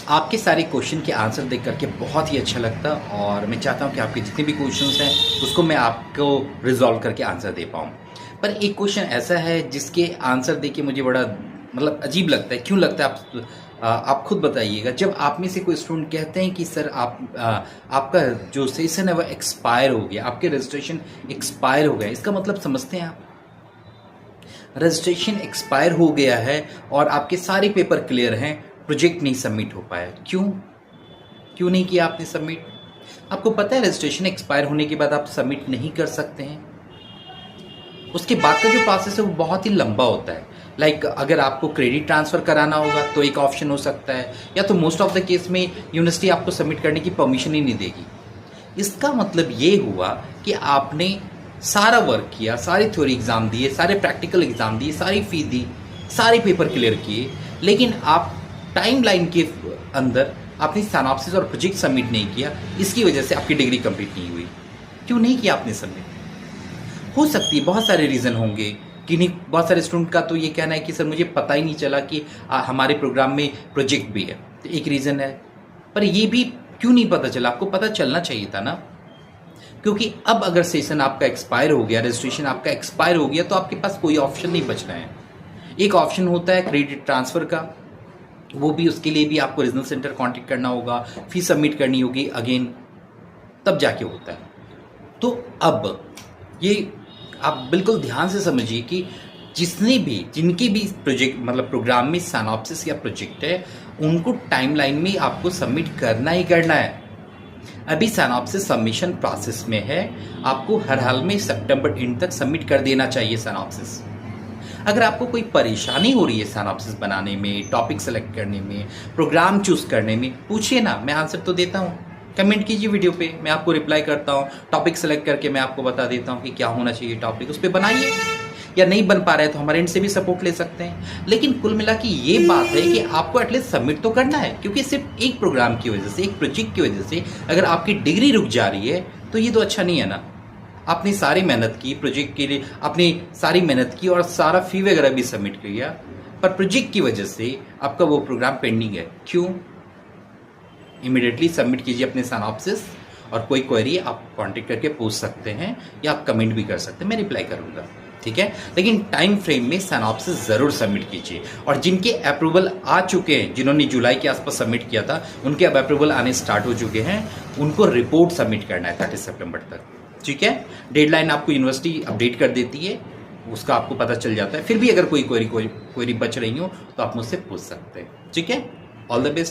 आपके सारे क्वेश्चन के आंसर देख करके बहुत ही अच्छा लगता और मैं चाहता हूँ कि आपके जितने भी क्वेश्चंस हैं उसको मैं आपको रिजॉल्व करके आंसर दे पाऊँ। पर एक क्वेश्चन ऐसा है जिसके आंसर दे के मुझे बड़ा अजीब लगता है। क्यों लगता है आप खुद बताइएगा। जब आप में से कोई स्टूडेंट कहते हैं कि सर आपका जो सेशन है वो एक्सपायर हो गया, आपके रजिस्ट्रेशन एक्सपायर हो गया, इसका मतलब समझते हैं आप? रजिस्ट्रेशन एक्सपायर हो गया है और आपके सारे पेपर क्लियर हैं, प्रोजेक्ट नहीं सबमिट हो पाया। क्यों नहीं किया आपने सबमिट? आपको पता है रजिस्ट्रेशन एक्सपायर होने के बाद आप सबमिट नहीं कर सकते हैं। उसके बाद का जो प्रोसेस है वो बहुत ही लंबा होता है। अगर आपको क्रेडिट ट्रांसफ़र कराना होगा तो एक ऑप्शन हो सकता है, या तो मोस्ट ऑफ द केस में यूनिवर्सिटी आपको सबमिट करने की परमिशन ही नहीं देगी। इसका मतलब ये हुआ कि आपने सारा वर्क किया, सारी थ्योरी एग्ज़ाम दिए, सारे प्रैक्टिकल एग्ज़ाम दिए, सारी फी दी, सारे पेपर क्लियर किए, लेकिन आप टाइमलाइन के अंदर आपने सिनॉप्सिस और प्रोजेक्ट सबमिट नहीं किया। इसकी वजह से आपकी डिग्री कंप्लीट नहीं हुई। क्यों नहीं किया आपने सबमिट? हो सकती है बहुत सारे रीज़न होंगे। बहुत सारे स्टूडेंट का तो ये कहना है कि सर मुझे पता ही नहीं चला कि हमारे प्रोग्राम में प्रोजेक्ट भी है, तो एक रीज़न है। पर ये भी क्यों नहीं पता चला? आपको पता चलना चाहिए था ना, क्योंकि अब अगर सेशन आपका एक्सपायर हो गया, रजिस्ट्रेशन आपका एक्सपायर हो गया, तो आपके पास कोई ऑप्शन नहीं बच रहा है। एक ऑप्शन होता है क्रेडिट ट्रांसफ़र का, वो भी उसके लिए भी आपको रीजनल सेंटर कॉन्टेक्ट करना होगा, फीस सबमिट करनी होगी अगेन, तब जाके होता है। तो अब ये आप बिल्कुल ध्यान से समझिए कि जिनके भी प्रोग्राम में सिनॉप्सिस या प्रोजेक्ट है, उनको टाइमलाइन में आपको सबमिट करना ही करना है। अभी सिनॉप्सिस सबमिशन प्रोसेस में है, आपको हर हाल में सितंबर एंड तक सबमिट कर देना चाहिए सिनॉप्सिस। अगर आपको कोई परेशानी हो रही है सिनॉप्सिस बनाने में, टॉपिक सेलेक्ट करने में, प्रोग्राम चूज करने में, पूछिए ना, मैं आंसर तो देता हूँ। कमेंट कीजिए वीडियो पे, मैं आपको रिप्लाई करता हूँ। टॉपिक सेलेक्ट करके मैं आपको बता देता हूँ कि क्या होना चाहिए टॉपिक, उस पर बनाइए। या नहीं बन पा रहा है तो हमारे एंड से भी सपोर्ट ले सकते हैं। लेकिन कुल मिला के ये बात है कि आपको एटलीस्ट सबमिट तो करना है, क्योंकि सिर्फ एक प्रोग्राम की वजह से, एक प्रोजेक्ट की वजह से अगर आपकी डिग्री रुक जा रही है तो ये तो अच्छा नहीं है ना। आपने सारी मेहनत की प्रोजेक्ट के लिए, आपने सारी मेहनत की और सारा फी वगैरह भी सबमिट किया, पर प्रोजेक्ट की वजह से आपका वो प्रोग्राम पेंडिंग है। क्यों? इमीडिएटली सबमिट कीजिए अपने सिनॉप्सिस, और कोई क्वेरी आप कांटेक्ट करके पूछ सकते हैं या आप कमेंट भी कर सकते हैं, मैं रिप्लाई करूंगा, ठीक है। लेकिन टाइम फ्रेम में सिनॉप्सिस ज़रूर सबमिट कीजिए। और जिनके अप्रूवल आ चुके हैं, जिन्होंने जुलाई के आसपास सबमिट किया था, उनके अब अप्रूवल आने स्टार्ट हो चुके हैं, उनको रिपोर्ट सबमिट करना है 30 सितंबर तक, ठीक है। डेडलाइन आपको यूनिवर्सिटी अपडेट कर देती है, उसका आपको पता चल जाता है। फिर भी अगर कोई क्वेरी बच रही हो तो आप मुझसे पूछ सकते हैं, ठीक है। All the best.